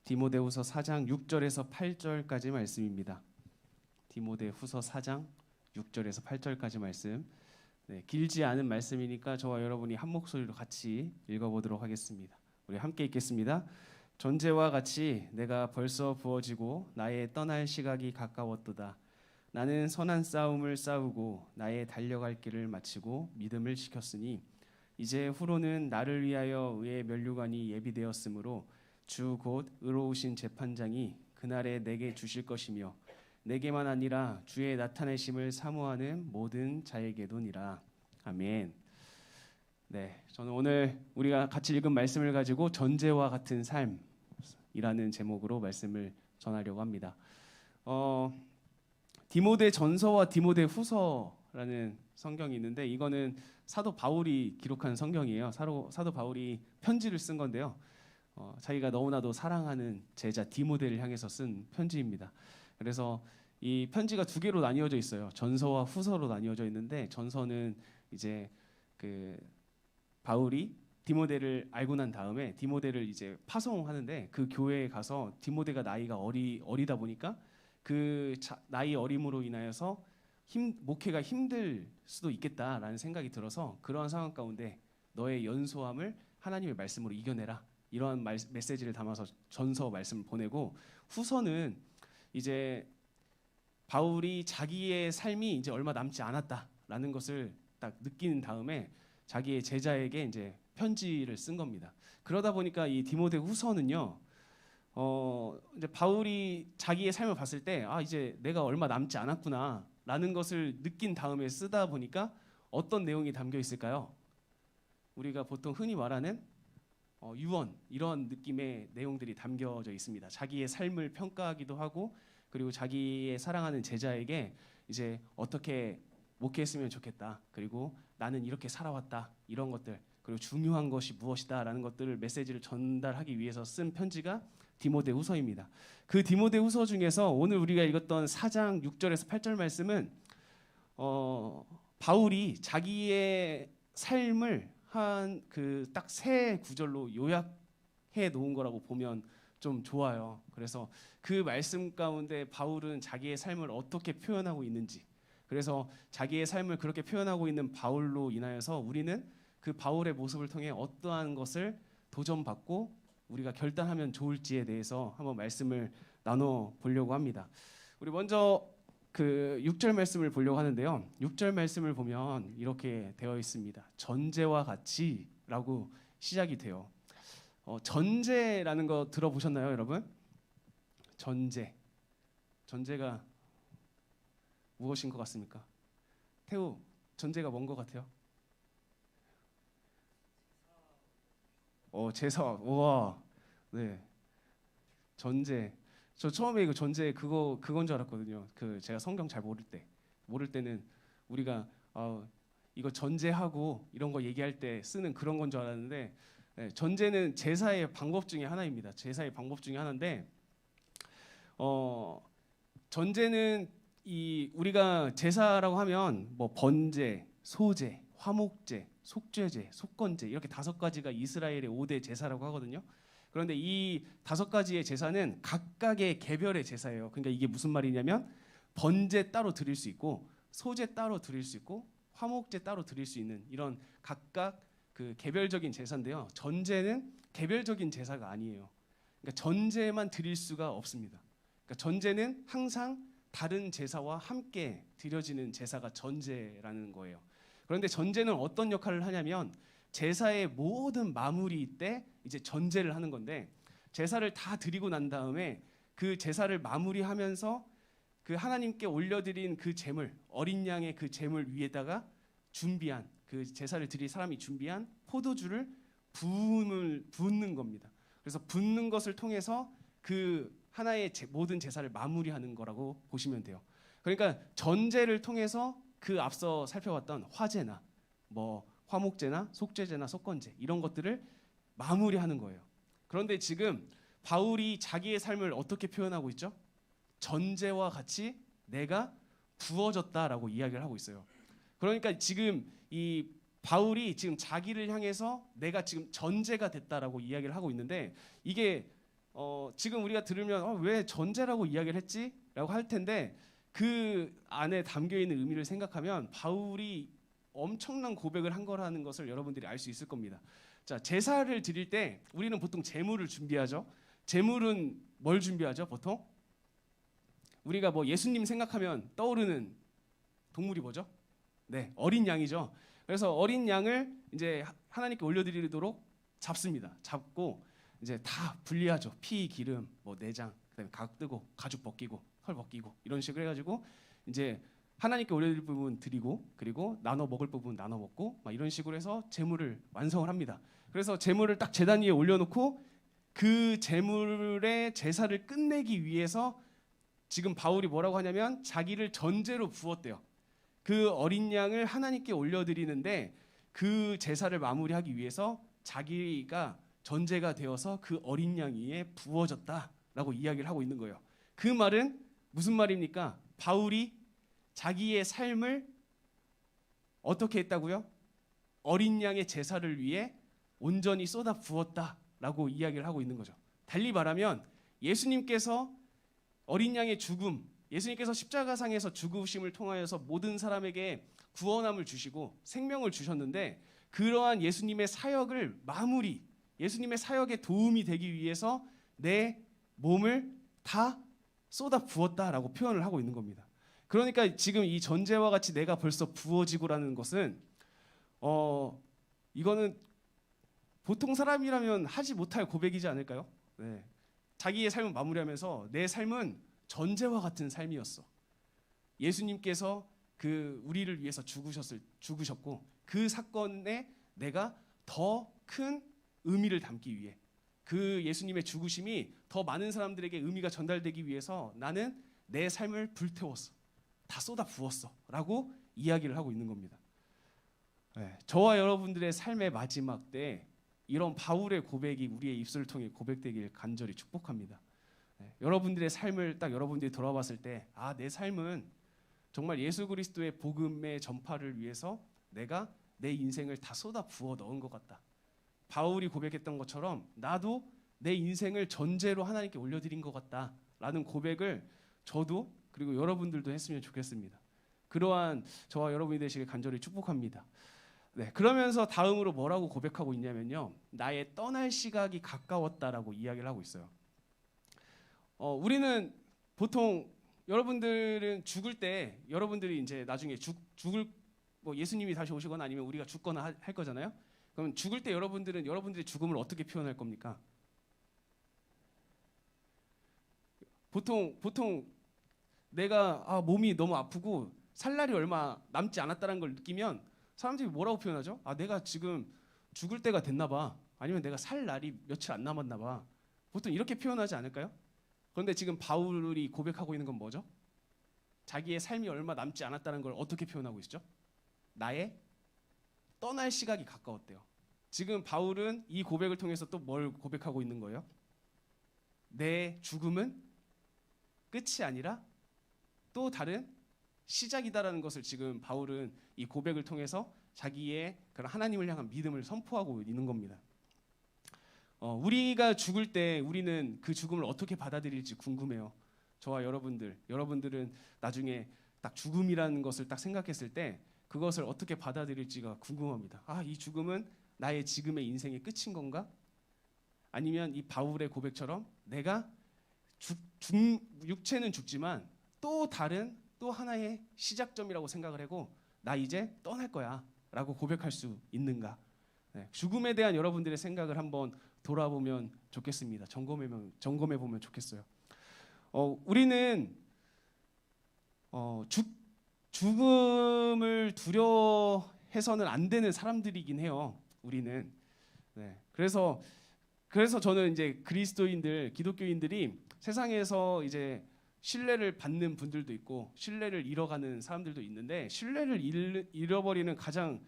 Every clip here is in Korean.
디모데후서 4장 6절에서 8절까지 말씀입니다. 디모데후서 4장 6절에서 8절까지 말씀. 길지 않은 말씀이니까 저와 여러분이 한 목소리로 같이 읽어보도록 하겠습니다. 우리 함께 읽겠습니다. 전제와 같이 내가 벌써 부어지고 나의 떠날 시각이 가까웠도다. 나는 선한 싸움을 싸우고 나의 달려갈 길을 마치고 믿음을 지켰으니 이제 후로는 나를 위하여 의의 면류관이 예비되었으므로 주 곧 의로우신 재판장이 그날에 내게 주실 것이며 내게만 아니라 주의 나타내심을 사모하는 모든 자에게도니라. 아멘. 저는 오늘 우리가 같이 읽은 말씀을 가지고 전제와 같은 삶이라는 제목으로 말씀을 전하려고 합니다. 디모데 전서와 디모데 후서라는 성경이 있는데 이거는 사도 바울이 기록한 성경이에요. 사도 바울이 편지를 쓴 건데요. 자기가 너무나도 사랑하는 제자 디모데를 향해서 쓴 편지입니다. 그래서 이 편지가 두 개로 나뉘어져 있어요. 전서와 후서로 나뉘어져 있는데 전서는 이제 그 바울이 디모데를 알고 난 다음에 디모데를 이제 파송하는데 그 교회에 가서 디모데가 나이가 어리다 보니까 그 나이 어림으로 인하여서 목회가 힘들 수도 있겠다라는 생각이 들어서 그러한 상황 가운데 너의 연소함을 하나님의 말씀으로 이겨내라. 이러한 메시지를 담아서 전서 말씀을 보내고 후서는 이제 바울이 자기의 삶이 이제 얼마 남지 않았다라는 것을 딱 느낀 다음에 자기의 제자에게 이제 편지를 쓴 겁니다. 그러다 보니까 이 디모데 후서는요, 이제 바울이 자기의 삶을 봤을 때 이제 내가 얼마 남지 않았구나라는 것을 느낀 다음에 쓰다 보니까 어떤 내용이 담겨 있을까요? 우리가 보통 흔히 말하는 유언 이런 느낌의 내용들이 담겨져 있습니다. 자기의 삶을 평가하기도 하고 그리고 자기의 사랑하는 제자에게 이제 어떻게 목회했으면 좋겠다. 그리고 나는 이렇게 살아왔다. 이런 것들 그리고 중요한 것이 무엇이다라는 것들을 메시지를 전달하기 위해서 쓴 편지가 디모데 후서입니다. 그 디모데 후서 중에서 오늘 우리가 읽었던 4장 6절에서 8절 말씀은 바울이 자기의 삶을 한 그 딱 세 구절로 요약해 놓은 거라고 보면 좀 좋아요. 그래서 그 말씀 가운데 바울은 자기의 삶을 어떻게 표현하고 있는지, 그래서 자기의 삶을 그렇게 표현하고 있는 바울로 인하여서 우리는 그 바울의 모습을 통해 어떠한 것을 도전받고 우리가 결단하면 좋을지에 대해서 한번 말씀을 나눠 보려고 합니다. 우리 먼저 그 6절 말씀을 보려고 하는데요. 6절 말씀을 보면 이렇게 되어 있습니다. 전제와 같이라고 시작이 돼요. 전제라는 거 들어보셨나요, 여러분? 전제가 무엇인 것 같습니까? 태우, 전제가 뭔 것 같아요? 제사. 우와. 네. 전제. 저 처음에 이거 전제 그건 줄 알았거든요. 제가 성경 잘 모를 때는 우리가 이거 전제하고 이런 거 얘기할 때 쓰는 그런 건 줄 알았는데 전제는 제사의 방법 중에 하나입니다. 제사의 방법 중에 하나인데 전제는 우리가 제사라고 하면 뭐 번제, 소제, 화목제, 속죄제, 속건제 이렇게 5가지가 이스라엘의 5대 제사라고 하거든요. 그런데 이 5가지의 제사는 각각의 개별의 제사예요. 그러니까 이게 무슨 말이냐면 번제 따로 드릴 수 있고 소제 따로 드릴 수 있고 화목제 따로 드릴 수 있는 이런 각각 그 개별적인 제사인데요. 전제는 개별적인 제사가 아니에요. 그러니까 전제만 드릴 수가 없습니다. 그러니까 전제는 항상 다른 제사와 함께 드려지는 제사가 전제라는 거예요. 그런데 전제는 어떤 역할을 하냐면 제사의 모든 마무리 때 이제 전제를 하는 건데 제사를 다 드리고 난 다음에 그 제사를 마무리하면서 그 하나님께 올려드린 그 제물, 어린 양의 그 제물 위에다가 준비한 그 제사를 드릴 사람이 준비한 포도주를 붓는 겁니다. 그래서 붓는 것을 통해서 그 하나의 모든 제사를 마무리하는 거라고 보시면 돼요. 그러니까 전제를 통해서 그 앞서 살펴봤던 화제나 뭐 화목제나 속죄제나 속건제 이런 것들을 마무리하는 거예요. 그런데 지금 바울이 자기의 삶을 어떻게 표현하고 있죠? 전제와 같이 내가 부어졌다라고 이야기를 하고 있어요. 그러니까 지금 이 바울이 지금 자기를 향해서 내가 지금 전제가 됐다라고 이야기를 하고 있는데 이게 지금 우리가 들으면 왜 전제라고 이야기를 했지? 라고 할 텐데 그 안에 담겨 있는 의미를 생각하면 바울이 엄청난 고백을 한 거라는 것을 여러분들이 알 수 있을 겁니다. 자, 제사를 드릴 때 우리는 보통 제물을 준비하죠. 제물은 뭘 준비하죠? 보통 우리가 뭐 예수님 생각하면 떠오르는 동물이 뭐죠? 네, 어린 양이죠. 그래서 어린 양을 이제 하나님께 올려드리도록 잡습니다. 잡고 이제 다 분리하죠. 피, 기름, 뭐 내장, 그다음에 각 뜨고 가죽 벗기고 털 벗기고 이런 식으로 해가지고 이제 하나님께 올려드릴 부분 드리고 그리고 나눠 먹을 부분 나눠 먹고 막 이런 식으로 해서 제물을 완성을 합니다. 그래서 제물을 딱 제단 위에 올려놓고 그 제물의 제사를 끝내기 위해서 지금 바울이 뭐라고 하냐면 자기를 전제로 부었대요. 그 어린 양을 하나님께 올려드리는데 그 제사를 마무리하기 위해서 자기가 전제가 되어서 그 어린 양 위에 부어졌다라고 이야기를 하고 있는 거예요. 그 말은 무슨 말입니까? 바울이 자기의 삶을 어떻게 했다고요? 어린 양의 제사를 위해 온전히 쏟아 부었다라고 이야기를 하고 있는 거죠. 달리 말하면 예수님께서 어린 양의 죽음, 예수님께서 십자가상에서 죽으심을 통하여서 모든 사람에게 구원함을 주시고 생명을 주셨는데 그러한 예수님의 사역을 마무리, 예수님의 사역에 도움이 되기 위해서 내 몸을 다 쏟아 부었다라고 표현을 하고 있는 겁니다. 그러니까 지금 이 전제와 같이 내가 벌써 부어지고라는 것은 이거는 보통 사람이라면 하지 못할 고백이지 않을까요? 네. 자기의 삶을 마무리하면서 내 삶은 전제와 같은 삶이었어. 예수님께서 그 우리를 위해서 죽으셨고 그 사건에 내가 더 큰 의미를 담기 위해 그 예수님의 죽으심이 더 많은 사람들에게 의미가 전달되기 위해서 나는 내 삶을 불태웠어. 다 쏟아 부었어라고 이야기를 하고 있는 겁니다. 네, 저와 여러분들의 삶의 마지막 때 이런 바울의 고백이 우리의 입술을 통해 고백되길 간절히 축복합니다. 네, 여러분들의 삶을 딱 여러분들이 돌아봤을 때 내 삶은 정말 예수 그리스도의 복음의 전파를 위해서 내가 내 인생을 다 쏟아 부어 넣은 것 같다. 바울이 고백했던 것처럼 나도 내 인생을 전제로 하나님께 올려드린 것 같다라는 고백을 저도 그리고 여러분들도 했으면 좋겠습니다. 그러한 저와 여러분이 되시길 간절히 축복합니다. 네, 그러면서 다음으로 뭐라고 고백하고 있냐면요, 나의 떠날 시각이 가까웠다라고 이야기를 하고 있어요. 우리는 보통 여러분들은 죽을 때 여러분들이 이제 나중에 죽을 뭐 예수님이 다시 오시거나 아니면 우리가 죽거나 할 거잖아요. 그럼 죽을 때 여러분들은 여러분들의 죽음을 어떻게 표현할 겁니까? 보통 내가 몸이 너무 아프고 살 날이 얼마 남지 않았다는 걸 느끼면 사람들이 뭐라고 표현하죠? 내가 지금 죽을 때가 됐나 봐. 아니면 내가 살 날이 며칠 안 남았나 봐. 보통 이렇게 표현하지 않을까요? 그런데 지금 바울이 고백하고 있는 건 뭐죠? 자기의 삶이 얼마 남지 않았다는 걸 어떻게 표현하고 있죠? 나의 떠날 시각이 가까웠대요. 지금 바울은 이 고백을 통해서 또 뭘 고백하고 있는 거예요? 내 죽음은 끝이 아니라 또 다른 시작이다라는 것을 지금 바울은 이 고백을 통해서 자기의 그런 하나님을 향한 믿음을 선포하고 있는 겁니다. 우리가 죽을 때 우리는 그 죽음을 어떻게 받아들일지 궁금해요. 저와 여러분들은 나중에 딱 죽음이라는 것을 딱 생각했을 때 그것을 어떻게 받아들일지가 궁금합니다. 이 죽음은 나의 지금의 인생의 끝인 건가? 아니면 이 바울의 고백처럼 내가 육체는 죽지만 또 다른 또 하나의 시작점이라고 생각을 하고 나 이제 떠날 거야 라고 고백할 수 있는가? 네, 죽음에 대한 여러분들의 생각을 한번 돌아보면 좋겠습니다. 점검해 보면 좋겠어요. 우리는 죽음을 두려워해서는 안 되는 사람들이긴 해요. 우리는. 네, 그래서 저는 이제 그리스도인들, 기독교인들이 세상에서 이제 신뢰를 받는 분들도 있고 신뢰를 잃어가는 사람들도 있는데 신뢰를 잃어버리는 가장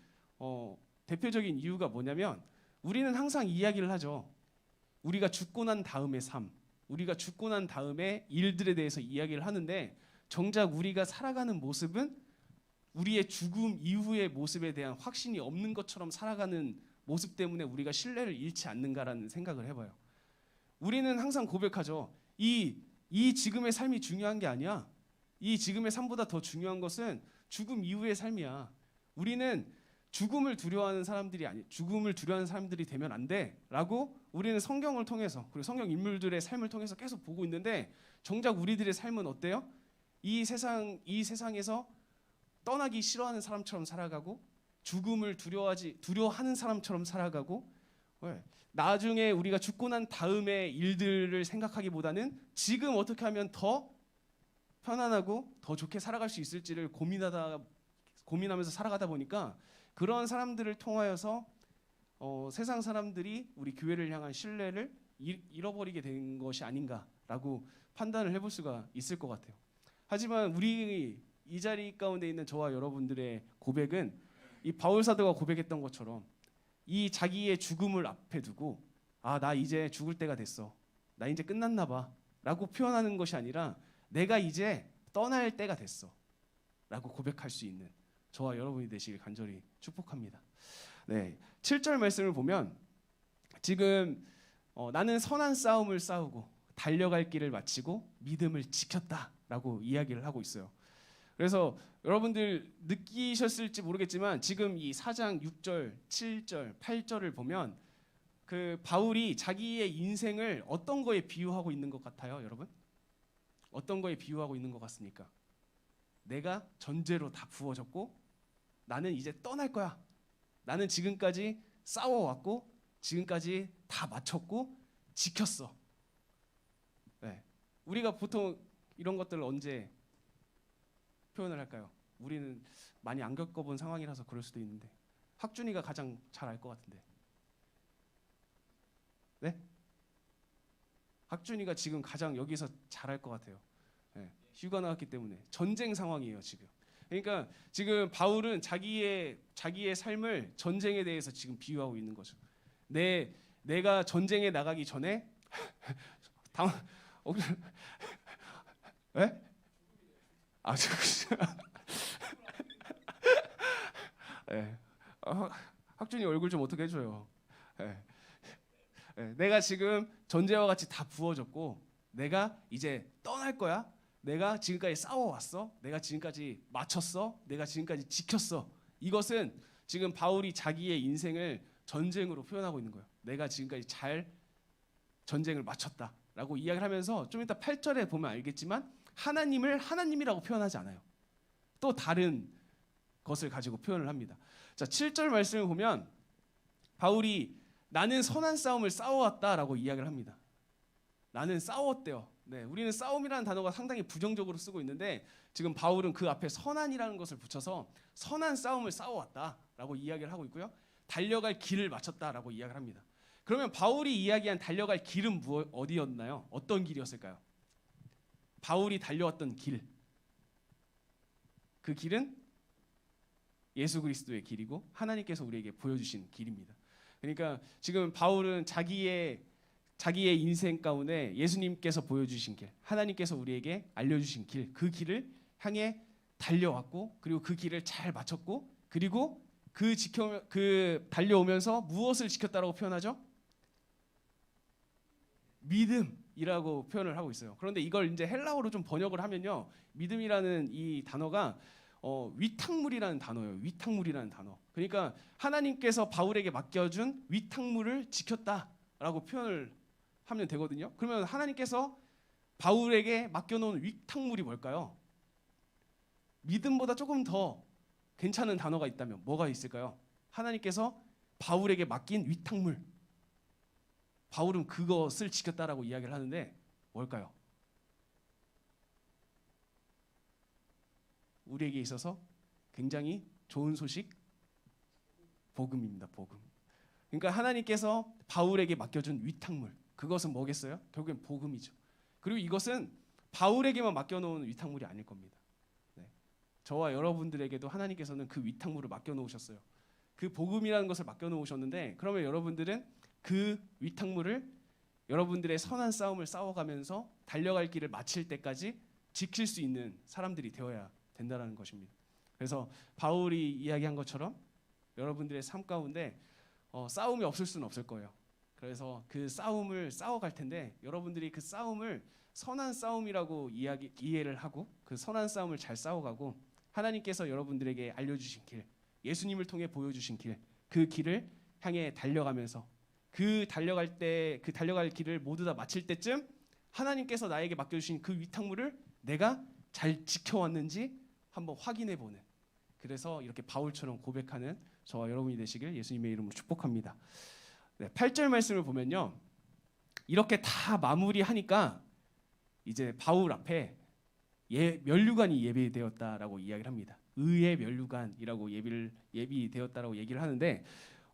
대표적인 이유가 뭐냐면 우리는 항상 이야기를 하죠. 우리가 죽고 난 다음의 삶, 우리가 죽고 난 다음의 일들에 대해서 이야기를 하는데 정작 우리가 살아가는 모습은 우리의 죽음 이후의 모습에 대한 확신이 없는 것처럼 살아가는 모습 때문에 우리가 신뢰를 잃지 않는가라는 생각을 해봐요. 우리는 항상 고백하죠. 이 지금의 삶이 중요한 게 아니야. 이 지금의 삶보다 더 중요한 것은 죽음 이후의 삶이야. 우리는 죽음을 두려워하는 사람들이 되면 안 돼라고 우리는 성경을 통해서 그리고 성경 인물들의 삶을 통해서 계속 보고 있는데 정작 우리들의 삶은 어때요? 이 세상에서 떠나기 싫어하는 사람처럼 살아가고 죽음을 두려워하는 사람처럼 살아가고 나중에 우리가 죽고 난 다음의 일들을 생각하기보다는 지금 어떻게 하면 더 편안하고 더 좋게 살아갈 수 있을지를 고민하면서 살아가다 보니까 그런 사람들을 통하여서 세상 사람들이 우리 교회를 향한 신뢰를 잃어버리게 된 것이 아닌가라고 판단을 해볼 수가 있을 것 같아요. 하지만 우리 이 자리 가운데 있는 저와 여러분들의 고백은 이 바울 사도가 고백했던 것처럼 이 자기의 죽음을 앞에 두고 나 이제 죽을 때가 됐어. 나 이제 끝났나 봐. 라고 표현하는 것이 아니라 내가 이제 떠날 때가 됐어. 라고 고백할 수 있는 저와 여러분이 되시길 간절히 축복합니다. 네, 7절 말씀을 보면 지금 나는 선한 싸움을 싸우고 달려갈 길을 마치고 믿음을 지켰다라고 이야기를 하고 있어요. 그래서 여러분들 느끼셨을지 모르겠지만 지금 이 4장 6절, 7절, 8절을 보면 그 바울이 자기의 인생을 어떤 거에 비유하고 있는 것 같아요, 여러분? 어떤 거에 비유하고 있는 것 같습니까? 내가 전제로 다 부어졌고 나는 이제 떠날 거야. 나는 지금까지 싸워왔고 지금까지 다 마쳤고 지켰어. 네. 우리가 보통 이런 것들을 언제 표현을 할까요? 우리는 많이 안 겪어본 상황이라서 그럴 수도 있는데 학준이가 가장 잘 알 것 같은데. 네? 학준이가 지금 가장 여기서 잘 알 것 같아요. 네. 휴가 나왔기 때문에 전쟁 상황이에요 지금. 그러니까 지금 바울은 자기의 삶을 전쟁에 대해서 지금 비유하고 있는 거죠. 내가 전쟁에 나가기 전에 네? 네. 학준이 얼굴 좀 어떻게 해줘요. 네. 네. 내가 지금 전제와 같이 다 부어졌고 내가 이제 떠날 거야. 내가 지금까지 싸워왔어. 내가 지금까지 마쳤어. 내가 지금까지 지켰어. 이것은 지금 바울이 자기의 인생을 전쟁으로 표현하고 있는 거예요. 내가 지금까지 잘 전쟁을 마쳤다라고 이야기를 하면서 좀 이따 8절에 보면 알겠지만 하나님을 하나님이라고 표현하지 않아요. 또 다른 것을 가지고 표현을 합니다. 자, 7절 말씀을 보면 바울이 나는 선한 싸움을 싸워왔다라고 이야기를 합니다. 나는 싸웠대요. 네, 우리는 싸움이라는 단어가 상당히 부정적으로 쓰고 있는데 지금 바울은 그 앞에 선한이라는 것을 붙여서 선한 싸움을 싸워왔다라고 이야기를 하고 있고요. 달려갈 길을 마쳤다라고 이야기를 합니다. 그러면 바울이 이야기한 달려갈 길은 어디였나요? 어떤 길이었을까요? 바울이 달려왔던 길. 그 길은 예수 그리스도의 길이고 하나님께서 우리에게 보여주신 길입니다. 그러니까 지금 바울은 자기의 인생 가운데 예수님께서 보여주신 길, 하나님께서 우리에게 알려주신 길, 그 길을 향해 달려왔고 그리고 그 길을 잘 마쳤고 그리고 그 달려오면서 무엇을 지켰다라고 표현하죠? 믿음이라고 표현을 하고 있어요. 그런데 이걸 이제 헬라어로 좀 번역을 하면요, 믿음이라는 이 단어가 위탁물이라는 단어예요. 위탁물이라는 단어. 그러니까 하나님께서 바울에게 맡겨준 위탁물을 지켰다라고 표현을 하면 되거든요. 그러면 하나님께서 바울에게 맡겨놓은 위탁물이 뭘까요? 믿음보다 조금 더 괜찮은 단어가 있다면 뭐가 있을까요? 하나님께서 바울에게 맡긴 위탁물. 바울은 그것을 지켰다라고 이야기를 하는데 뭘까요? 우리에게 있어서 굉장히 좋은 소식, 복음입니다. 복음. 그러니까 하나님께서 바울에게 맡겨준 위탁물, 그것은 뭐겠어요? 결국엔 복음이죠. 그리고 이것은 바울에게만 맡겨놓은 위탁물이 아닐 겁니다. 네. 저와 여러분들에게도 하나님께서는 그 위탁물을 맡겨놓으셨어요. 그 복음이라는 것을 맡겨놓으셨는데 그러면 여러분들은 그 위탁물을 여러분들의 선한 싸움을 싸워가면서 달려갈 길을 마칠 때까지 지킬 수 있는 사람들이 되어야 된다는 것입니다. 그래서 바울이 이야기한 것처럼 여러분들의 삶 가운데 싸움이 없을 수는 없을 거예요. 그래서 그 싸움을 싸워갈 텐데 여러분들이 그 싸움을 선한 싸움이라고 이해를 하고 그 선한 싸움을 잘 싸워가고 하나님께서 여러분들에게 알려주신 길, 예수님을 통해 보여주신 길, 그 길을 향해 달려가면서 그 달려갈 길을 모두 다 마칠 때쯤 하나님께서 나에게 맡겨주신 그 위탁물을 내가 잘 지켜왔는지 한번 확인해보는, 그래서 이렇게 바울처럼 고백하는 저와 여러분이 되시길 예수님의 이름으로 축복합니다. 네, 8절 말씀을 보면요, 이렇게 다 마무리하니까 이제 바울 앞에 면류관이 예비되었다라고 이야기를 합니다. 의의 면류관이라고 예비되었다라고 얘기를 하는데,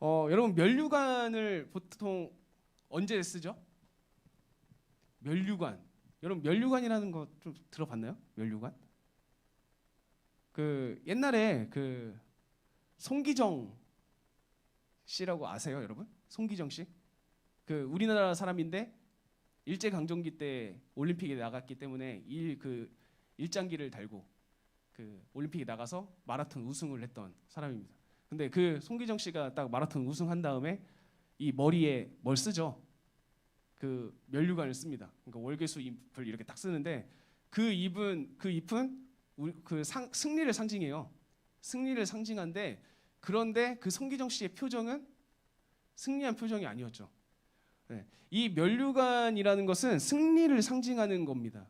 여러분 면류관을 보통 언제 쓰죠? 면류관. 여러분 면류관이라는 거 좀 들어봤나요? 면류관? 그 옛날에 그 송기정 씨라고 아세요, 여러분? 송기정 씨? 그 우리나라 사람인데 일제 강점기 때 올림픽에 나갔기 때문에 일장기를 달고 그 올림픽에 나가서 마라톤 우승을 했던 사람입니다. 근데 그 송기정 씨가 딱 마라톤 우승한 다음에 이 머리에 뭘 쓰죠? 그 면류관을 씁니다. 그러니까 월계수 잎을 이렇게 딱 쓰는데 그 잎은 승리를 상징해요. 승리를 상징한데, 그런데 그 송기정 씨의 표정은 승리한 표정이 아니었죠. 네. 이 면류관이라는 것은 승리를 상징하는 겁니다.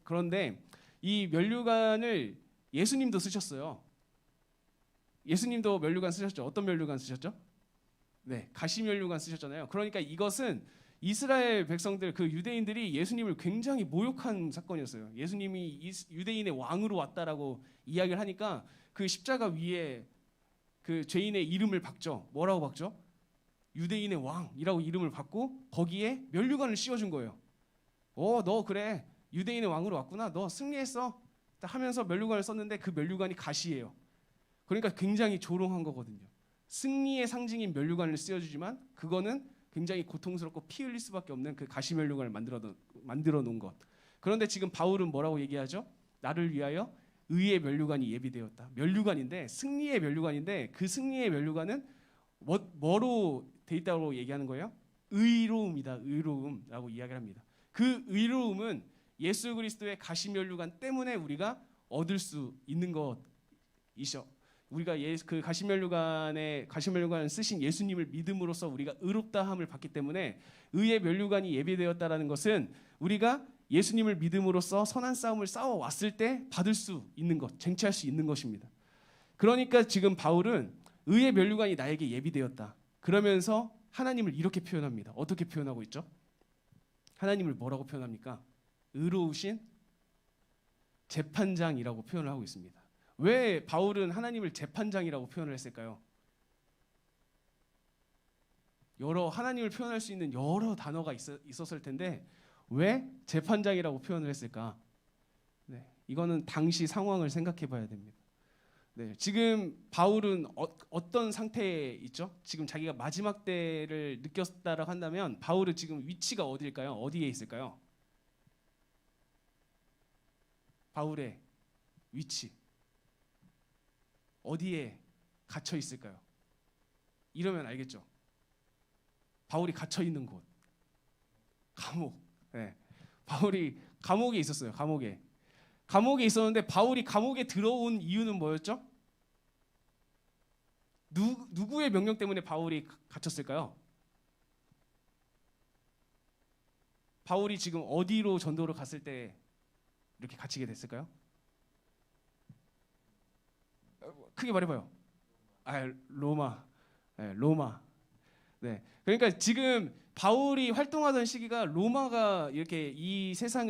그런데 이 면류관을 예수님도 쓰셨어요. 예수님도 면류관 쓰셨죠. 어떤 면류관 쓰셨죠? 네, 가시 면류관 쓰셨잖아요. 그러니까 이것은 이스라엘 백성들, 그 유대인들이 예수님을 굉장히 모욕한 사건이었어요. 예수님이 유대인의 왕으로 왔다라고 이야기를 하니까 그 십자가 위에 그 죄인의 이름을 박죠. 뭐라고 박죠? 유대인의 왕이라고 이름을 받고 거기에 면류관을 씌워준 거예요. 너 그래, 유대인의 왕으로 왔구나, 너 승리했어 하면서 면류관을 썼는데 그 면류관이 가시예요. 그러니까 굉장히 조롱한 거거든요. 승리의 상징인 면류관을 씌워주지만 그거는 굉장히 고통스럽고 피 흘릴 수밖에 없는 그 가시 면류관을 만들어 놓은 것. 그런데 지금 바울은 뭐라고 얘기하죠? 나를 위하여 의의 면류관이 예비되었다. 면류관인데, 승리의 면류관인데, 그 승리의 면류관은 뭐로 돼 있다고 얘기하는 거예요? 의로움이다. 의로움이라고 이야기를 합니다. 그 의로움은 예수 그리스도의 가시 면류관 때문에 우리가 얻을 수 있는 것이죠. 우리가 그 가시 면류관을 쓰신 예수님을 믿음으로써 우리가 의롭다함을 받기 때문에 의의 면류관이 예비되었다라는 것은 우리가 예수님을 믿음으로써 선한 싸움을 싸워 왔을 때 받을 수 있는 것, 쟁취할 수 있는 것입니다. 그러니까 지금 바울은 의의 면류관이 나에게 예비되었다. 그러면서 하나님을 이렇게 표현합니다. 어떻게 표현하고 있죠? 하나님을 뭐라고 표현합니까? 의로우신 재판장이라고 표현을 하고 있습니다. 왜 바울은 하나님을 재판장이라고 표현을 했을까요? 하나님을 표현할 수 있는 여러 단어가 있었을 텐데 왜 재판장이라고 표현을 했을까? 네, 이거는 당시 상황을 생각해 봐야 됩니다. 네, 지금 바울은 어떤 상태에 있죠? 지금 자기가 마지막 때를 느꼈다라고 한다면 바울은 지금 위치가 어디일까요? 어디에 있을까요? 바울의 위치 어디에 갇혀 있을까요? 이러면 알겠죠. 바울이 갇혀 있는 곳, 감옥. 네, 바울이 감옥에 있었어요. 감옥에 있었는데 바울이 감옥에 들어온 이유는 뭐였죠? 누구의 명령 때문에 바울이 갇혔을까요? 바울이 지금 어디로 전도를 갔을 때 이렇게 갇히게 됐을까요? 크게 말해봐요. 로마. 네, 로마. 네, 그러니까 지금 바울이 활동하던 시기가 로마가 이렇게 이 세상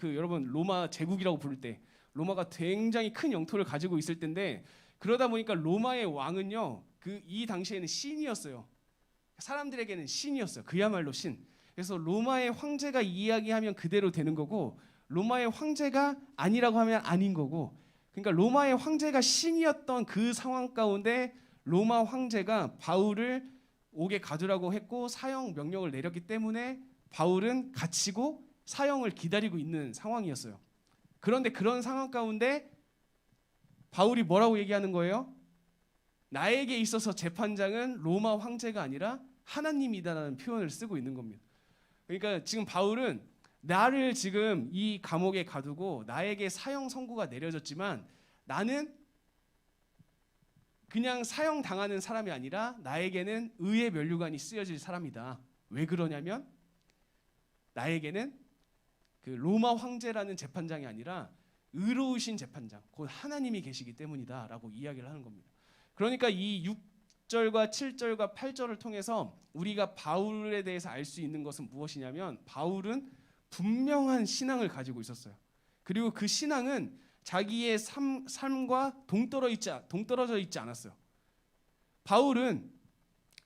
여러분 로마 제국이라고 부를 때 로마가 굉장히 큰 영토를 가지고 있을 때인데, 그러다 보니까 로마의 왕은요 이 당시에는 신이었어요. 사람들에게는 신이었어요. 그야말로 신. 그래서 로마의 황제가 이야기하면 그대로 되는 거고 로마의 황제가 아니라고 하면 아닌 거고, 그러니까 로마의 황제가 신이었던 그 상황 가운데 로마 황제가 바울을 옥에 가두라고 했고 사형 명령을 내렸기 때문에 바울은 갇히고 사형을 기다리고 있는 상황이었어요. 그런데 그런 상황 가운데 바울이 뭐라고 얘기하는 거예요? 나에게 있어서 재판장은 로마 황제가 아니라 하나님이다라는 표현을 쓰고 있는 겁니다. 그러니까 지금 바울은 나를 지금 이 감옥에 가두고 나에게 사형 선고가 내려졌지만 나는 그냥 사형 당하는 사람이 아니라 나에게는 의의 면류관이 쓰여질 사람이다. 왜 그러냐면 나에게는 그 로마 황제라는 재판장이 아니라 의로우신 재판장, 곧 하나님이 계시기 때문이다라고 이야기를 하는 겁니다. 그러니까 이 6절과 7절과 8절을 통해서 우리가 바울에 대해서 알 수 있는 것은 무엇이냐면 바울은 분명한 신앙을 가지고 있었어요. 그리고 그 신앙은 자기의 삶과 동떨어져 있지 않았어요. 바울은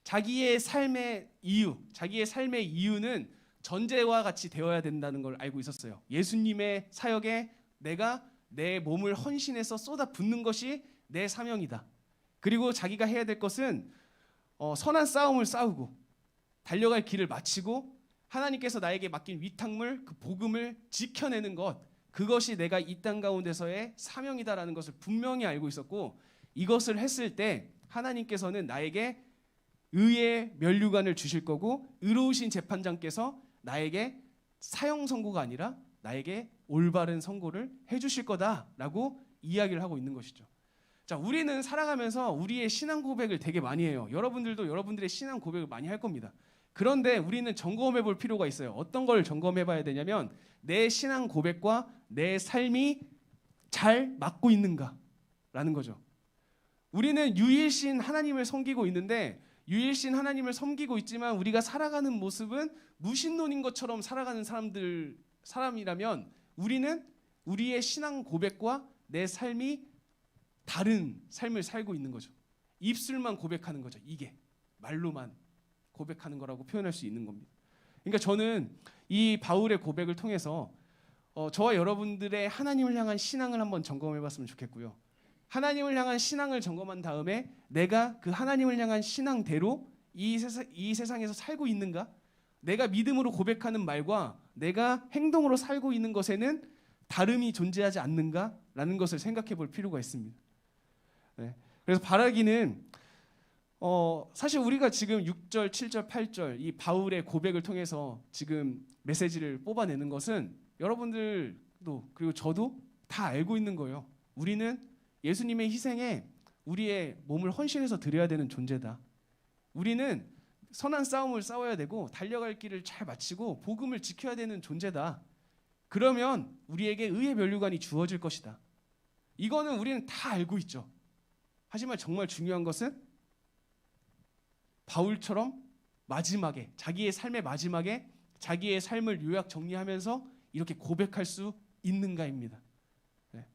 자기의 삶의 이유는 전제와 같이 되어야 된다는 걸 알고 있었어요. 예수님의 사역에 내가 내 몸을 헌신해서 쏟아붓는 것이 내 사명이다. 그리고 자기가 해야 될 것은 선한 싸움을 싸우고 달려갈 길을 마치고 하나님께서 나에게 맡긴 위탁물, 그 복음을 지켜내는 것, 그것이 내가 이 땅 가운데서의 사명이다라는 것을 분명히 알고 있었고, 이것을 했을 때 하나님께서는 나에게 의의 면류관을 주실 거고 의로우신 재판장께서 나에게 사형 선고가 아니라 나에게 올바른 선고를 해주실 거다라고 이야기를 하고 있는 것이죠. 자, 우리는 살아가면서 우리의 신앙 고백을 되게 많이 해요. 여러분들도 여러분들의 신앙 고백을 많이 할 겁니다. 그런데 우리는 점검해 볼 필요가 있어요. 어떤 걸 점검해 봐야 되냐면 내 신앙 고백과 내 삶이 잘 맞고 있는가라는 거죠. 우리는 유일신 하나님을 섬기고 있는데 유일신 하나님을 섬기고 있지만 우리가 살아가는 모습은 무신론인 것처럼 살아가는 사람이라면 우리는 우리의 신앙 고백과 내 삶이 다른 삶을 살고 있는 거죠. 입술만 고백하는 거죠. 이게 말로만 고백하는 거라고 표현할 수 있는 겁니다. 그러니까 저는 이 바울의 고백을 통해서 저와 여러분들의 하나님을 향한 신앙을 한번 점검해 봤으면 좋겠고요. 하나님을 향한 신앙을 점검한 다음에 내가 그 하나님을 향한 신앙대로 이 세상에서 살고 있는가? 내가 믿음으로 고백하는 말과 내가 행동으로 살고 있는 것에는 다름이 존재하지 않는가라는 것을 생각해 볼 필요가 있습니다. 네. 그래서 바라기는 사실 우리가 지금 6절, 7절, 8절 이 바울의 고백을 통해서 지금 메시지를 뽑아내는 것은 여러분들도 그리고 저도 다 알고 있는 거예요. 우리는 예수님의 희생에 우리의 몸을 헌신해서 드려야 되는 존재다. 우리는 선한 싸움을 싸워야 되고 달려갈 길을 잘 마치고 복음을 지켜야 되는 존재다. 그러면 우리에게 의의 면류관이 주어질 것이다. 이거는 우리는 다 알고 있죠. 하지만 정말 중요한 것은 바울처럼 마지막에 자기의 삶의 마지막에 자기의 삶을 요약 정리하면서 이렇게 고백할 수 있는가입니다. 네.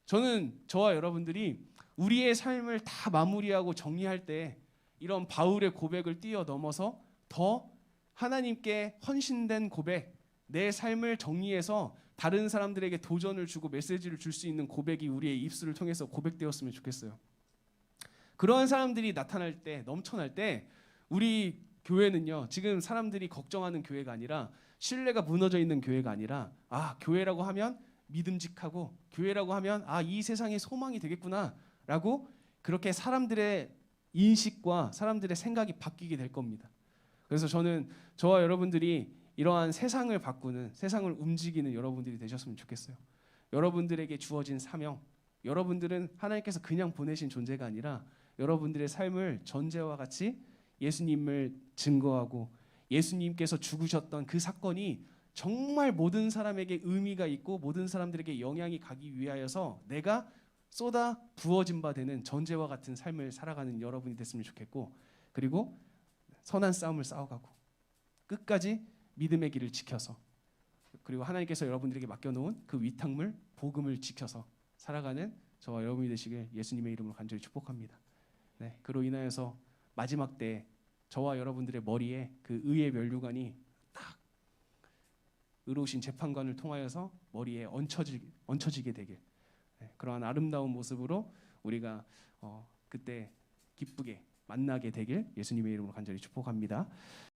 저는 저와 여러분들이 우리의 삶을 다 마무리하고 정리할 때 이런 바울의 고백을 뛰어넘어서 더 하나님께 헌신된 고백, 내 삶을 정리해서 다른 사람들에게 도전을 주고 메시지를 줄 수 있는 고백이 우리의 입술을 통해서 고백되었으면 좋겠어요. 그러한 사람들이 나타날 때, 넘쳐날 때 우리 교회는요, 지금 사람들이 걱정하는 교회가 아니라 신뢰가 무너져 있는 교회가 아니라 교회라고 하면 믿음직하고 교회라고 하면 이 세상에 소망이 되겠구나라고 그렇게 사람들의 인식과 사람들의 생각이 바뀌게 될 겁니다. 그래서 저는 저와 여러분들이 이러한 세상을 바꾸는, 세상을 움직이는 여러분들이 되셨으면 좋겠어요. 여러분들에게 주어진 사명, 여러분들은 하나님께서 그냥 보내신 존재가 아니라 여러분들의 삶을 전제와 같이 예수님을 증거하고 예수님께서 죽으셨던 그 사건이 정말 모든 사람에게 의미가 있고 모든 사람들에게 영향이 가기 위하여서 내가 쏟아 부어진 바 되는 전제와 같은 삶을 살아가는 여러분이 됐으면 좋겠고, 그리고 선한 싸움을 싸워가고 끝까지 믿음의 길을 지켜서, 그리고 하나님께서 여러분들에게 맡겨놓은 그 위탁물 복음을 지켜서 살아가는 저와 여러분이 되시길 예수님의 이름으로 간절히 축복합니다. 네, 그로 인하여서 마지막 때 저와 여러분들의 머리에 그 의의 면류관이 딱 의로우신 재판관을 통하여서 머리에 얹혀지게 되길, 그러한 아름다운 모습으로 우리가 그때 기쁘게 만나게 되길 예수님의 이름으로 간절히 축복합니다.